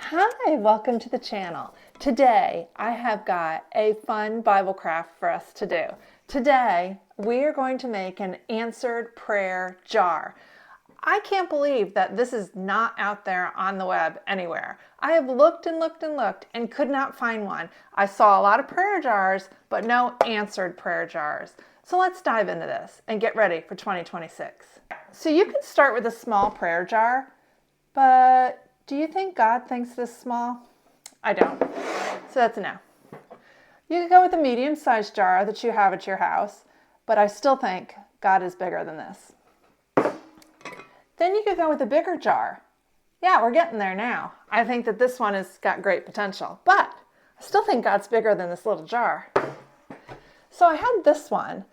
Hi, welcome to the channel. Today I have got a fun Bible craft for us to do. Today we are going to make an answered prayer jar. I can't believe that this is not out there on the web anywhere. I have looked and looked and looked and could not find one. I saw a lot of prayer jars, but no answered prayer jars. So let's dive into this and get ready for 2026. So you can start with a small prayer jar, but do you think God thinks this small? I don't. So that's a no. You could go with a medium-sized jar that you have at your house, but I still think God is bigger than this. Then you could go with a bigger jar. Yeah, we're getting there now. I think that this one has got great potential, but I still think God's bigger than this little jar. So I had this one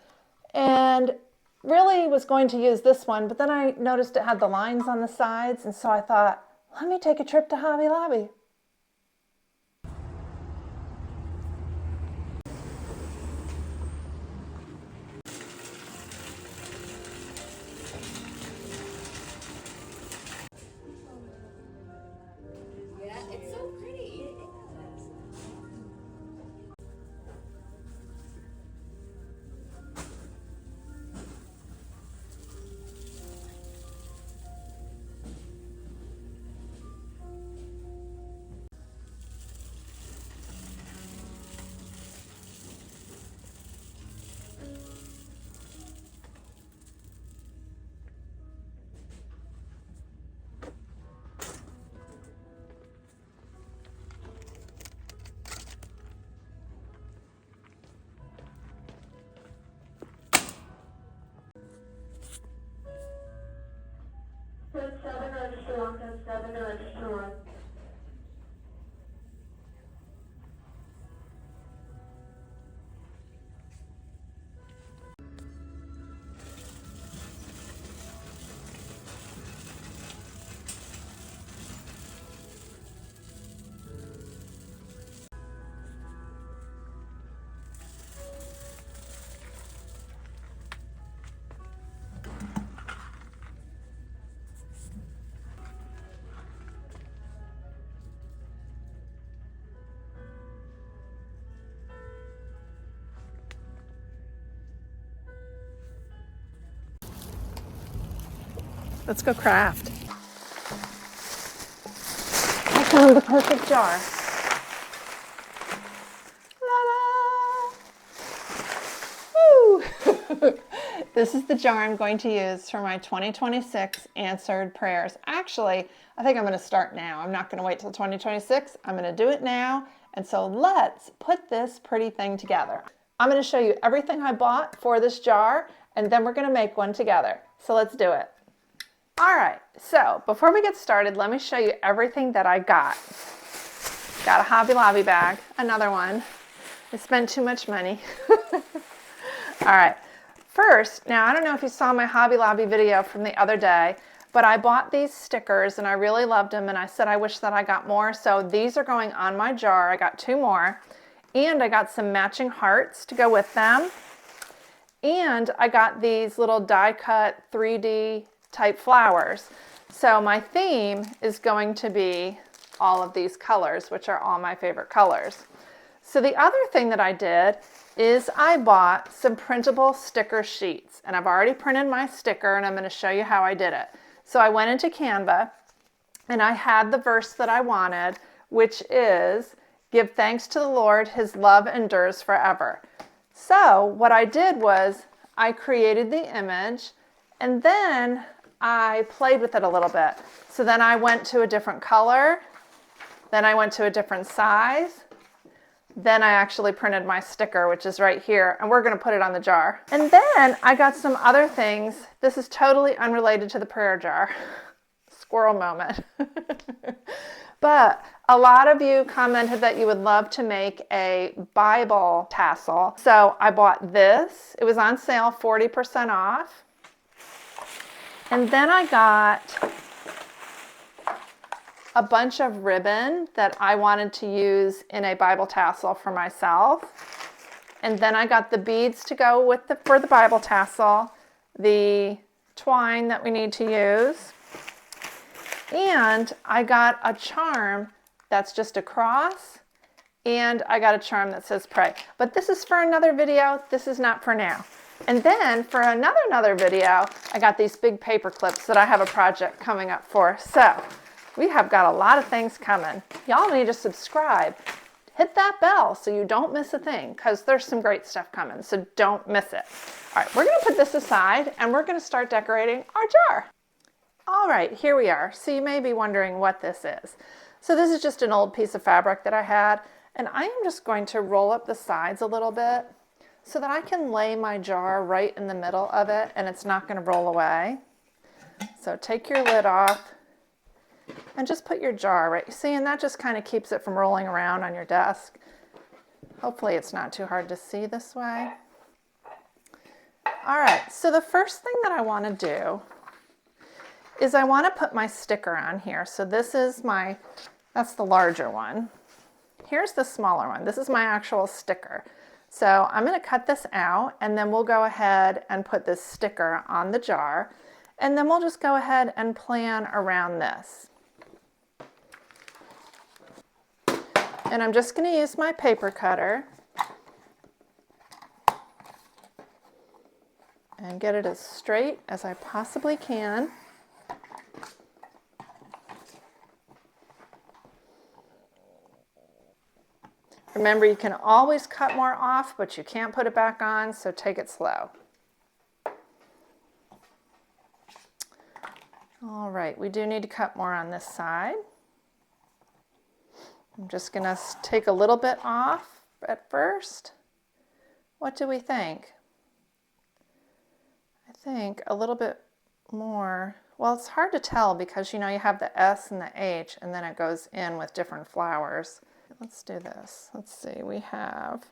and really was going to use this one, but then I noticed it had the lines on the sides, and so I thought, let me take a trip to Hobby Lobby. Yeah, it's so pretty. Code 7 register 1, code 7 to register 1. Let's go craft. I found the perfect jar. La-la! Woo! This is the jar I'm going to use for my 2026 answered prayers. Actually, I think I'm going to start now. I'm not going to wait till 2026. I'm going to do it now. And so let's put this pretty thing together. I'm going to show you everything I bought for this jar, and then we're going to make one together. So let's do it. All right, so before we get started, let me show you everything that I got. Got a Hobby Lobby bag, another one. I spent too much money. All right, first, now I don't know if you saw my Hobby Lobby video from the other day, but I bought these stickers and I really loved them, and I said I wish that I got more, so these are going on my jar. I got 2 more, and I got some matching hearts to go with them, and I got these little die-cut 3D type flowers. So my theme is going to be all of these colors, which are all my favorite colors. So the other thing that I did is I bought some printable sticker sheets, and I've already printed my sticker, and I'm going to show you how I did it. So I went into Canva and I had the verse that I wanted, which is, "Give thanks to the Lord, his love endures forever." So what I did was I created the image, and then I played with it a little bit. So then I went to a different color, then I went to a different size, then I actually printed my sticker, which is right here, and we're going to put it on the jar. And then I got some other things. This is totally unrelated to the prayer jar. Squirrel moment. But a lot of you commented that you would love to make a Bible tassel. So I bought this. It was on sale, 40% off. And then I got a bunch of ribbon that I wanted to use in a Bible tassel for myself. And then I got the beads to go with for the Bible tassel, the twine that we need to use. And I got a charm That's just a cross. And I got a charm that says pray. But this is for another video. This is not for now. And then for another video, I got these big paper clips that I have a project coming up for. So we have got a lot of things coming. Y'all need to subscribe. Hit that bell so you don't miss a thing, because there's some great stuff coming. So don't miss it. All right, we're going to put this aside and we're going to start decorating our jar. All right, here we are. So you may be wondering what this is. So this is just an old piece of fabric that I had. And I am just going to roll up the sides a little bit so that I can lay my jar right in the middle of it and it's not going to roll away. So take your lid off and just put your jar right. See, and that just kind of keeps it from rolling around on your desk. Hopefully it's not too hard to see this way. All right, so the first thing that I want to do is I want to put my sticker on here. So this is that's the larger one. Here's the smaller one. This is my actual sticker. So I'm going to cut this out and then we'll go ahead and put this sticker on the jar. And then we'll just go ahead and plan around this. And I'm just going to use my paper cutter and get it as straight as I possibly can. Remember, you can always cut more off, but you can't put it back on, so take it slow. All right, we do need to cut more on this side. I'm just going to take a little bit off at first. What do we think? I think a little bit more. Well, it's hard to tell because, you know, you have the S and the H, and then it goes in with different flowers. Let's do this. Let's see, we have,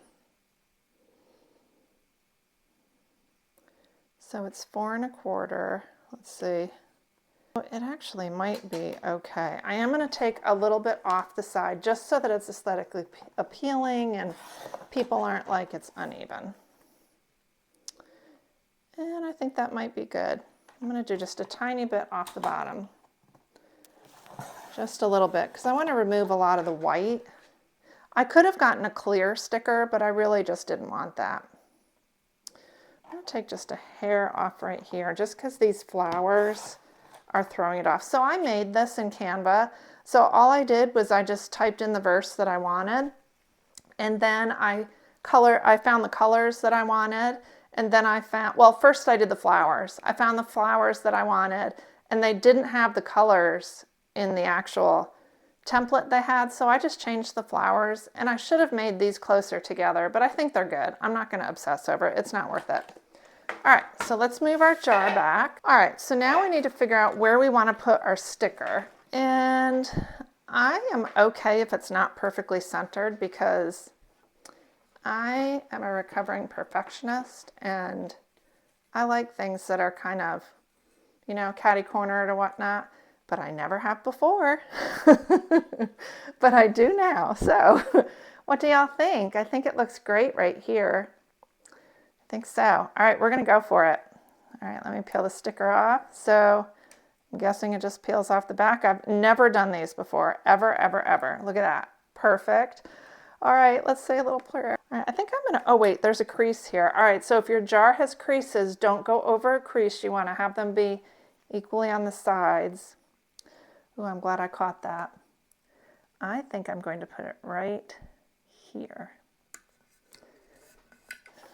so it's 4 1/4. Let's see. It actually might be okay. I am going to take a little bit off the side just so that it's aesthetically appealing and people aren't like it's uneven. And I think that might be good. I'm going to do just a tiny bit off the bottom. Just a little bit, because I want to remove a lot of the white. I could have gotten a clear sticker, but I really just didn't want that. I'm going to take just a hair off right here, just because these flowers are throwing it off. So I made this in Canva. So all I did was I just typed in the verse that I wanted, and then I found the colors that I wanted, and then I found, well, first I did the flowers. I found the flowers that I wanted, and they didn't have the colors in the actual template they had, so I just changed the flowers, and I should have made these closer together, but I think they're good. I'm not going to obsess over it. It's not worth it. All right, so let's move our jar back. All right, so now we need to figure out where we want to put our sticker. And I am okay if it's not perfectly centered because I am a recovering perfectionist and I like things that are kind of, you know, catty-cornered or whatnot. But I never have before, but I do now. So what do y'all think? I think it looks great right here. I think so. All right, we're going to go for it. All right, let me peel the sticker off. So I'm guessing it just peels off the back. I've never done these before, ever, ever, ever. Look at that. Perfect. All right, let's say a little prayer. All right, I think I'm going to, oh wait, there's a crease here. All right, so if your jar has creases, don't go over a crease. You want to have them be equally on the sides. Oh, I'm glad I caught that. I think I'm going to put it right here.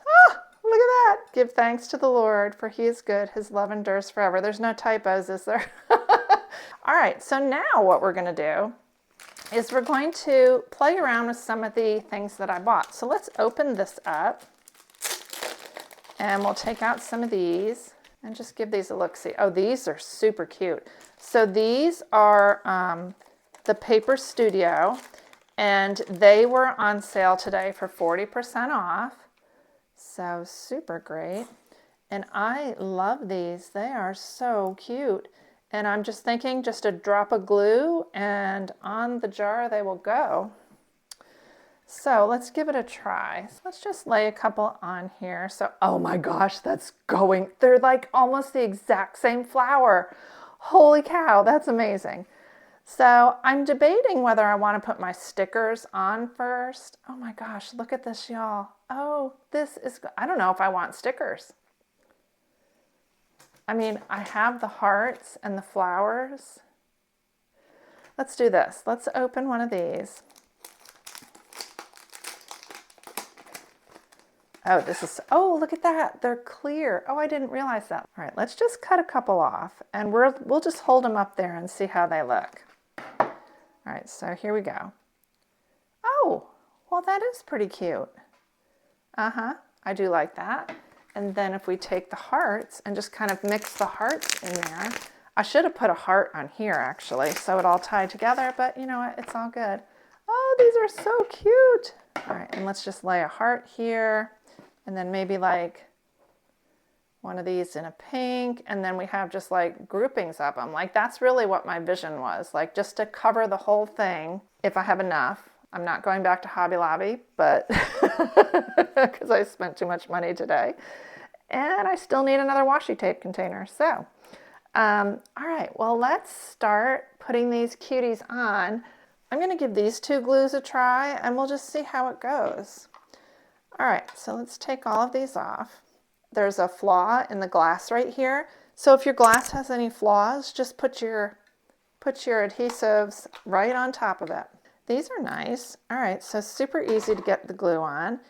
Ah, look at that. Give thanks to the Lord, for he is good. His love endures forever. There's no typos, is there? All right, so now what we're going to do is we're going to play around with some of the things that I bought. So let's open this up, and we'll take out some of these and just give these a look-see. Oh, these are super cute. So these are the Paper Studio, and they were on sale today for 40% off. So super great. And I love these. They are so cute. And I'm just thinking just a drop of glue and on the jar they will go. So let's give it a try. So let's just lay a couple on here. So, oh my gosh, that's going. They're like almost the exact same flower. Holy cow, that's amazing. So I'm debating whether I want to put my stickers on first. Oh my gosh, look at this, y'all. Oh, I don't know if I want stickers. I mean, I have the hearts and the flowers. Let's do this. Let's open one of these. Oh, look at that. They're clear. Oh, I didn't realize that. All right, let's just cut a couple off and we'll just hold them up there and see how they look. All right, so here we go. Oh, well, that is pretty cute. I do like that. And then if we take the hearts and just kind of mix the hearts in there, I should have put a heart on here actually, so it all tied together, but you know what, it's all good. Oh, these are so cute. All right, and let's just lay a heart here. And then maybe like one of these in a pink, and then we have just like groupings of them. Like that's really what my vision was, like just to cover the whole thing if I have enough. I'm not going back to Hobby Lobby, but because I spent too much money today. And I still need another washi tape container. So, all right, well, let's start putting these cuties on. I'm going to give these two glues a try and we'll just see how it goes. All right, so let's take all of these off. There's a flaw in the glass right here. So if your glass has any flaws, just put your adhesives right on top of it. These are nice. All right, so super easy to get the glue on.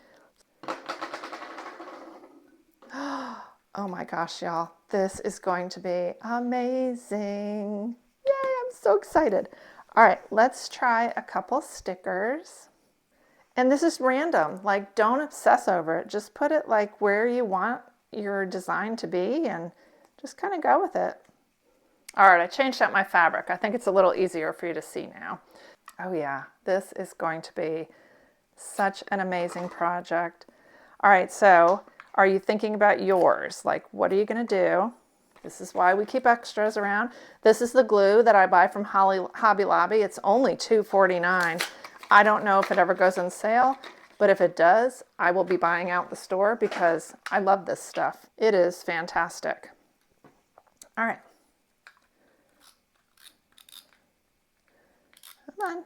Oh my gosh, y'all, this is going to be amazing. Yay, I'm so excited. All right, let's try a couple stickers. And this is random, like don't obsess over it. Just put it like where you want your design to be and just kind of go with it. All right, I changed out my fabric. I think it's a little easier for you to see now. Oh yeah, this is going to be such an amazing project. All right, so are you thinking about yours? Like, what are you gonna do? This is why we keep extras around. This is the glue that I buy from Hobby Lobby. It's only $2.49. I don't know if it ever goes on sale, but if it does, I will be buying out the store because I love this stuff. It is fantastic. All right. Come on.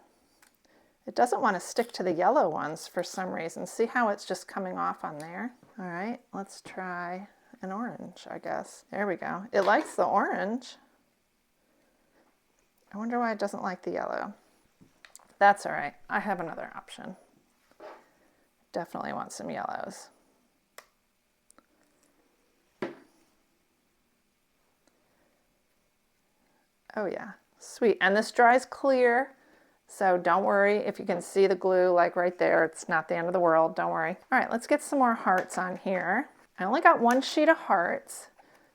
It doesn't want to stick to the yellow ones for some reason. See how it's just coming off on there? All right, let's try an orange, I guess. There we go. It likes the orange. I wonder why it doesn't like the yellow. That's all right. I have another option. Definitely want some yellows. Oh yeah, sweet. And this dries clear, so don't worry if you can see the glue like right there. It's not the end of the world, don't worry. All right, let's get some more hearts on here. I only got one sheet of hearts,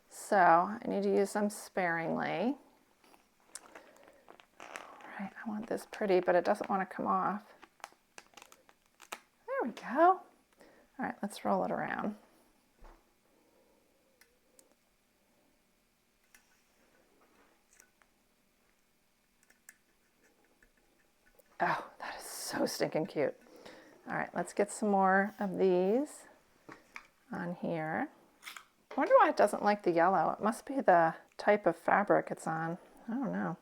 so I need to use them sparingly. Right, I want this pretty, but it doesn't want to come off. There we go. All right, let's roll it around. Oh, that is so stinking cute. All right, let's get some more of these on here. I wonder why it doesn't like the yellow. It must be the type of fabric it's on. I don't know.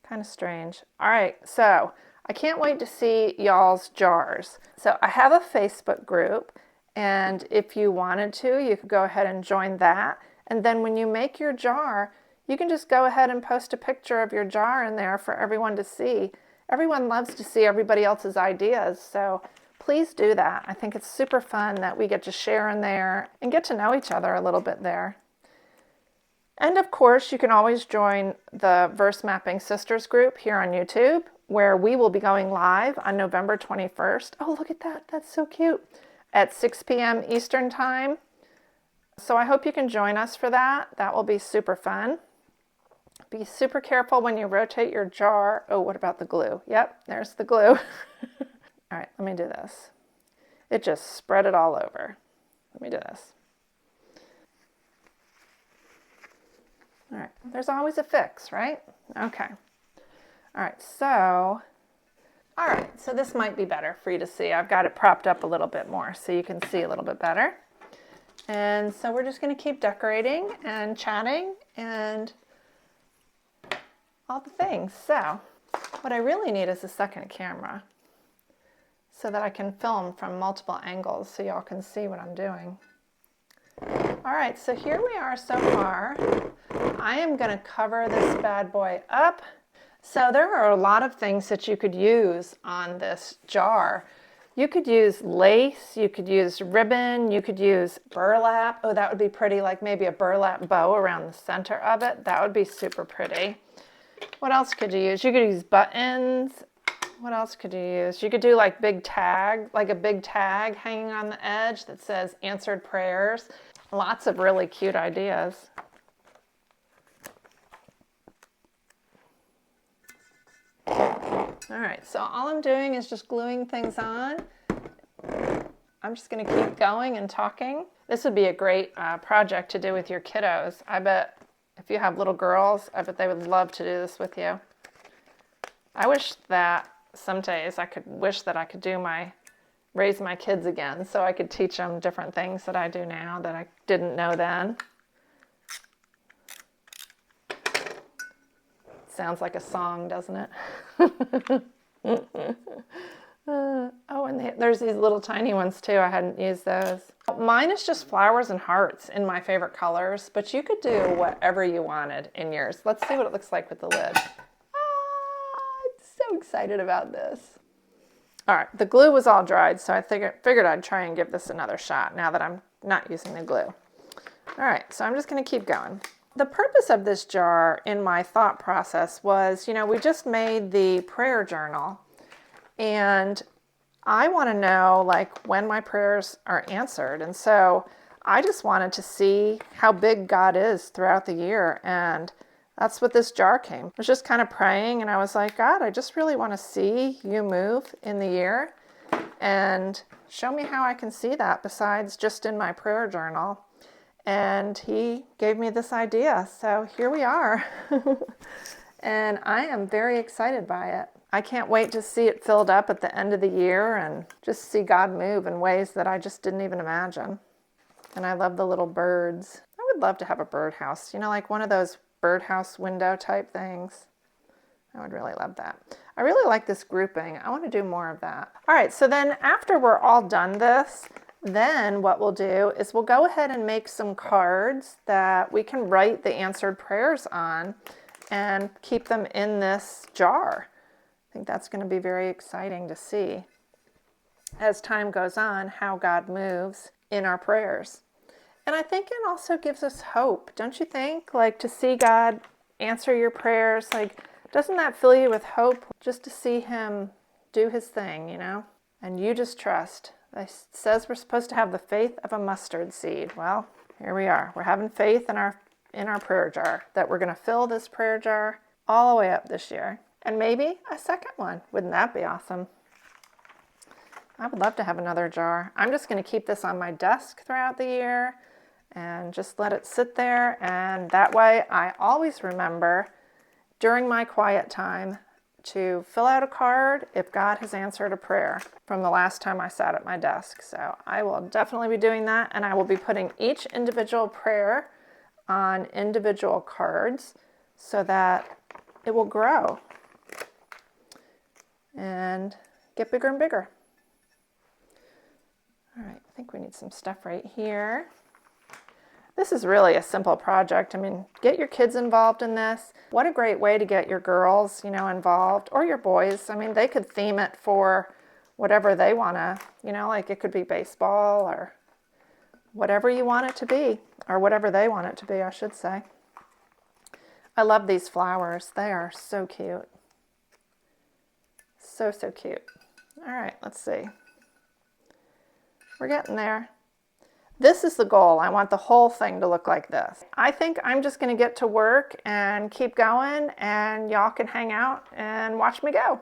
Kind of strange. All right, so I can't wait to see y'all's jars. So I have a Facebook group, and if you wanted to, you could go ahead and join that. And then when you make your jar, you can just go ahead and post a picture of your jar in there for everyone to see. Everyone loves to see everybody else's ideas, so please do that. I think it's super fun that we get to share in there and get to know each other a little bit there. And of course, you can always join the Verse Mapping Sisters group here on YouTube, where we will be going live on November 21st. Oh, look at that. That's so cute. At 6 p.m. Eastern Time. So I hope you can join us for that. That will be super fun. Be super careful when you rotate your jar. Oh, what about the glue? Yep, there's the glue. All right, let me do this. It just spread it all over. Let me do this. All right, there's always a fix, right? Okay. All right, so this might be better for you to see. I've got it propped up a little bit more so you can see a little bit better. And so we're just going to keep decorating and chatting, and all the things. So what I really need is a second camera so that I can film from multiple angles so y'all can see what I'm doing. All right, so here we are so far. I am going to cover this bad boy up. So there are a lot of things that you could use on this jar. You could use lace, you could use ribbon, you could use burlap. Oh, that would be pretty, like maybe a burlap bow around the center of it. That would be super pretty. What else could you use? You could use buttons. What else could you use? You could do like big tag, like a big tag hanging on the edge that says answered prayers. Lots of really cute ideas. All right, so all I'm doing is just gluing things on. I'm just going to keep going and talking. This would be a great project to do with your kiddos. I bet if you have little girls, I bet they would love to do this with you. I wish that some days I could raise my kids again so I could teach them different things that I do now that I didn't know then. Sounds like a song, doesn't it? Oh, and there's these little tiny ones too. I hadn't used those. Mine is just flowers and hearts in my favorite colors, but you could do whatever you wanted in yours. Let's see what it looks like with the lid. I'm so excited about this. All right, the glue was all dried, so I figured I'd try and give this another shot now that I'm not using the glue. All right, so I'm just going to keep going. The purpose of this jar in my thought process was, you know, we just made the prayer journal, and I want to know like when my prayers are answered. And so I just wanted to see how big God is throughout the year. And that's what this jar came. I was just kind of praying, and I was like, God, I just really want to see you move in the year and show me how I can see that besides just in my prayer journal. And he gave me this idea. So here we are. And I am very excited by it. I can't wait to see it filled up at the end of the year and just see God move in ways that I just didn't even imagine. And I love the little birds. I would love to have a birdhouse, you know, like one of those birdhouse window type things. I would really love that. I really like this grouping. I want to do more of that. All right, so then after we're all done this, then what we'll do is we'll go ahead and make some cards that we can write the answered prayers on and keep them in this jar. I think that's going to be very exciting to see as time goes on how God moves in our prayers. And I think it also gives us hope, don't you think? Like to see God answer your prayers, like doesn't that fill you with hope just to see him do his thing, you know? And you just trust. It says we're supposed to have the faith of a mustard seed. Well, here we are. We're having faith in our prayer jar that we're going to fill this prayer jar all the way up this year. And maybe a second one. Wouldn't that be awesome? I would love to have another jar. I'm just going to keep this on my desk throughout the year and just let it sit there. And that way I always remember during my quiet time to fill out a card if God has answered a prayer from the last time I sat at my desk. So I will definitely be doing that, and I will be putting each individual prayer on individual cards so that it will grow and get bigger and bigger. All right, I think we need some stuff right here. This is really a simple project. I mean, get your kids involved in this. What a great way to get your girls, you know, involved, or your boys. I mean, they could theme it for whatever they want to, you know, like it could be baseball or whatever you want it to be, or whatever they want it to be, I should say. I love these flowers. They are so cute. So, so cute. All right, let's see. We're getting there. This is the goal. I want the whole thing to look like this. I think I'm just going to get to work and keep going, and y'all can hang out and watch me go.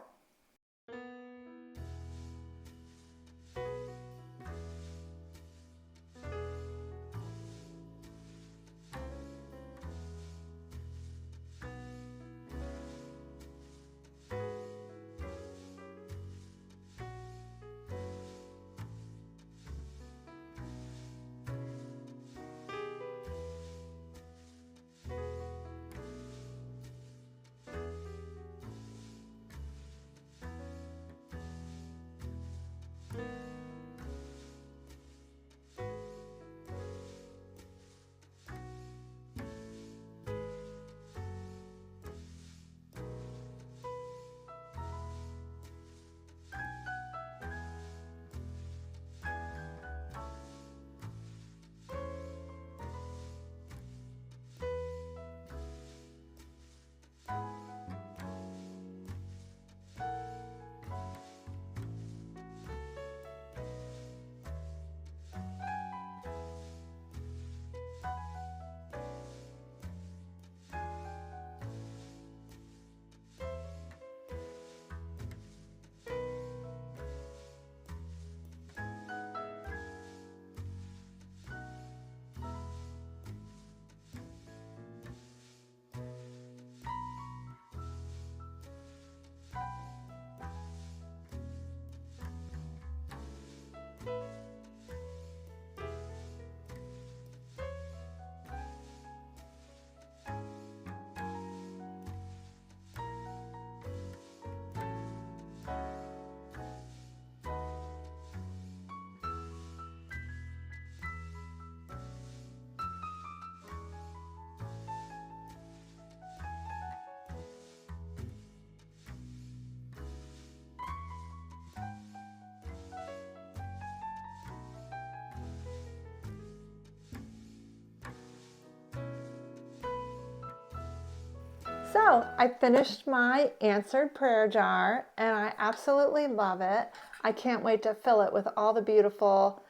So I finished my answered prayer jar and I absolutely love it. I can't wait to fill it with all the beautiful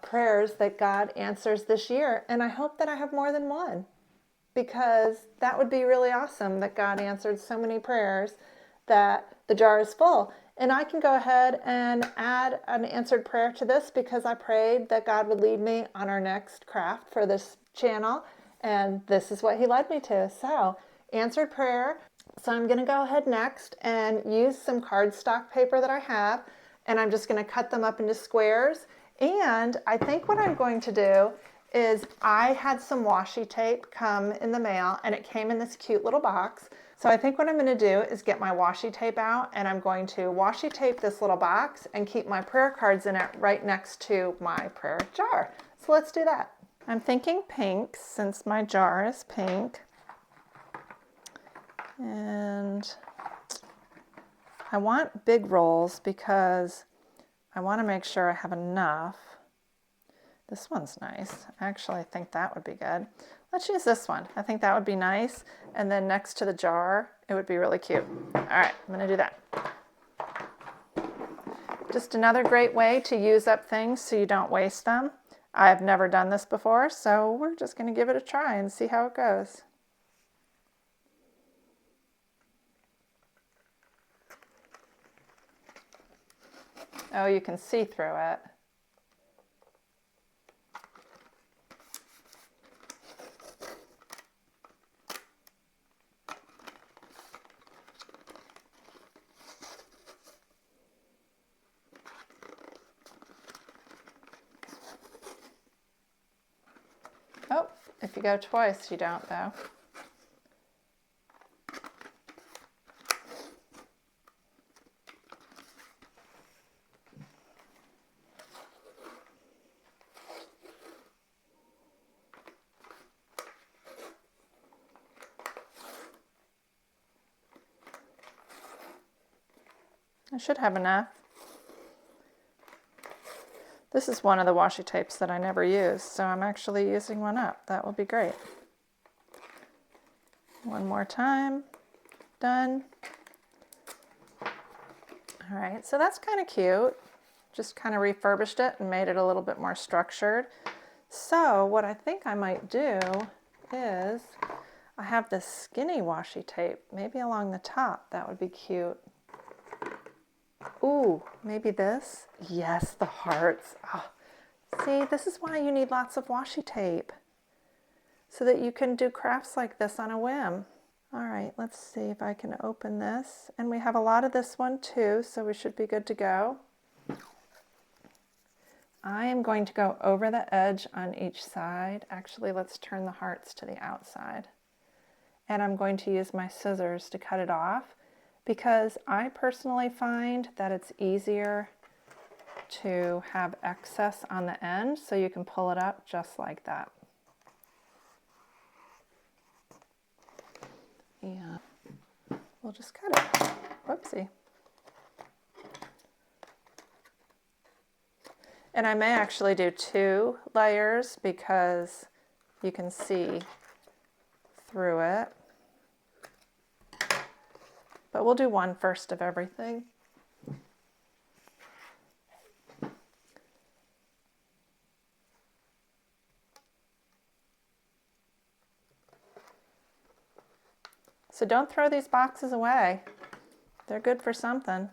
prayers that God answers this year. And I hope that I have more than one, because that would be really awesome that God answered so many prayers that the jar is full. And I can go ahead and add an answered prayer to this because I prayed that God would lead me on our next craft for this channel. And this is what he led me to. So, answered prayer. So I'm going to go ahead next and use some cardstock paper that I have. And I'm just going to cut them up into squares. And I think what I'm going to do is I had some washi tape come in the mail and it came in this cute little box. So I think what I'm going to do is get my washi tape out and I'm going to washi tape this little box and keep my prayer cards in it right next to my prayer jar. So let's do that. I'm thinking pink since my jar is pink. And I want big rolls because I want to make sure I have enough. This one's nice. Actually, I think that would be good. Let's use this one. I think that would be nice. And then next to the jar, it would be really cute. All right, I'm going to do that. Just another great way to use up things so you don't waste them. I've never done this before, so we're just going to give it a try and see how it goes. Oh, you can see through it. Oh, if you go twice, you don't, though. I should have enough. This is one of the washi tapes that I never use, so I'm actually using one up. That will be great. One more time. Done. All right, so that's kind of cute. Just kind of refurbished it and made it a little bit more structured. So what I think I might do is, I have this skinny washi tape, maybe along the top. That would be cute. Ooh, maybe this? Yes, the hearts. Oh, see, this is why you need lots of washi tape, so that you can do crafts like this on a whim. All right, let's see if I can open this. And we have a lot of this one too, so we should be good to go. I am going to go over the edge on each side. Actually, let's turn the hearts to the outside. And I'm going to use my scissors to cut it off, because I personally find that it's easier to have excess on the end, so you can pull it up just like that. Yeah, we'll just cut it. Whoopsie. And I may actually do 2 layers because you can see through it. But we'll do one first of everything. So don't throw these boxes away. They're good for something.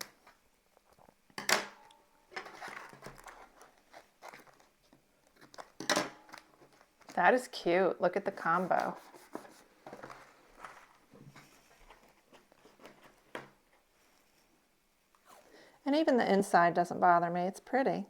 That is cute. Look at the combo. And even the inside doesn't bother me. It's pretty.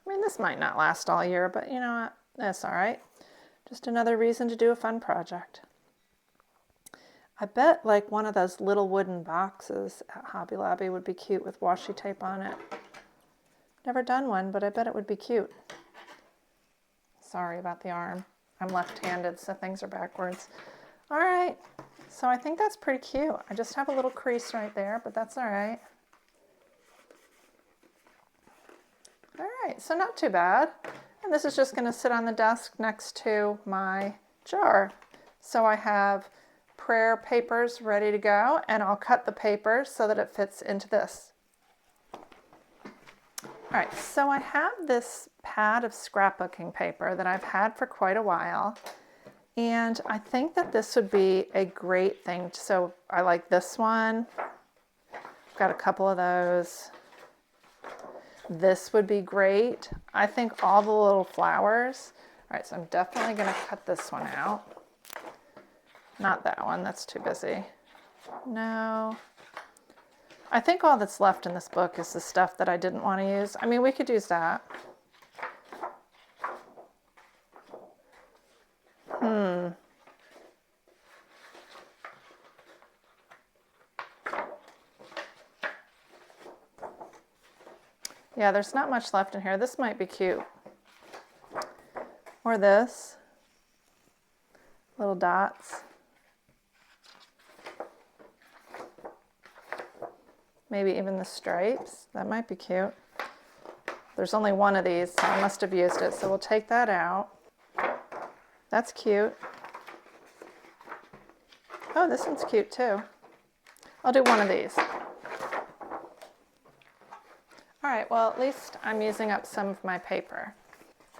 I mean, this might not last all year, but you know what? That's all right. Just another reason to do a fun project. I bet like one of those little wooden boxes at Hobby Lobby would be cute with washi tape on it. Never done one, but I bet it would be cute. Sorry about the arm. I'm left-handed, so things are backwards. All right, so I think that's pretty cute. I just have a little crease right there, but that's all right. All right, so not too bad. And this is just going to sit on the desk next to my jar. So I have prayer papers ready to go, and I'll cut the paper so that it fits into this. All right, so I have this pad of scrapbooking paper that I've had for quite a while, and I think that this would be a great thing. So I like this one. I've got a couple of those. This would be great. I think all the little flowers. All right, so I'm definitely going to cut this one out. Not that one, that's too busy. No. I think all that's left in this book is the stuff that I didn't want to use. I mean, we could use that. Yeah, there's not much left in here. This might be cute. Or this. Little dots. Maybe even the stripes. That might be cute. There's only one of these, so I must have used it. So we'll take that out. That's cute. Oh, this one's cute too. I'll do one of these. All right, well, at least I'm using up some of my paper.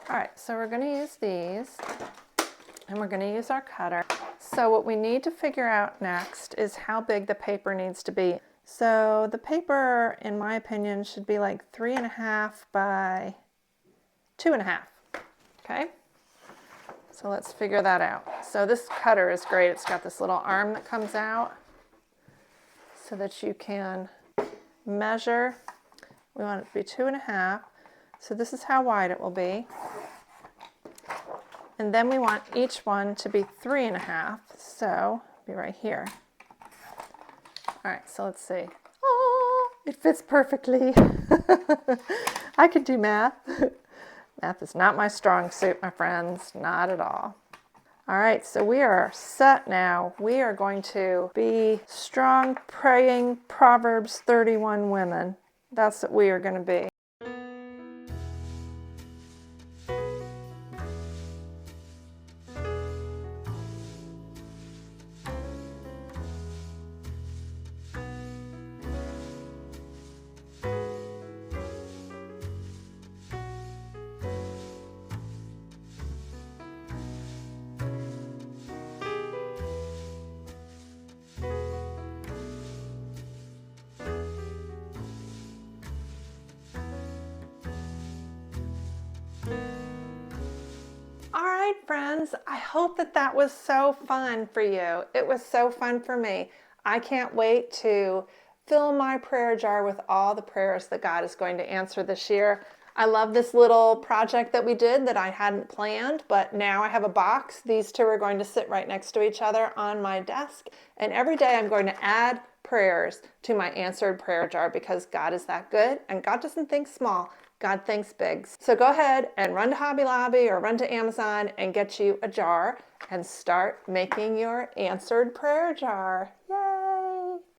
All right, so we're going to use these, and we're going to use our cutter. So what we need to figure out next is how big the paper needs to be. So the paper, in my opinion, should be like 3.5 by 2.5. Okay? So let's figure that out. So this cutter is great. It's got this little arm that comes out so that you can measure. We want it to be 2.5. So this is how wide it will be. And then we want each one to be 3.5. So be right here. All right, so let's see. Oh, it fits perfectly. I can do math. Math is not my strong suit, my friends, not at all. All right, so we are set now. We are going to be strong, praying Proverbs 31 women. That's what we are going to be. All right, friends, I hope that that was so fun for you. It was so fun for me. I can't wait to fill my prayer jar with all the prayers that God is going to answer this year. I love this little project that we did that I hadn't planned, but now I have a box. These two are going to sit right next to each other on my desk, and every day I'm going to add prayers to my answered prayer jar because God is that good, and God doesn't think small. God thinks big. So go ahead and run to Hobby Lobby or run to Amazon and get you a jar and start making your answered prayer jar. Yay!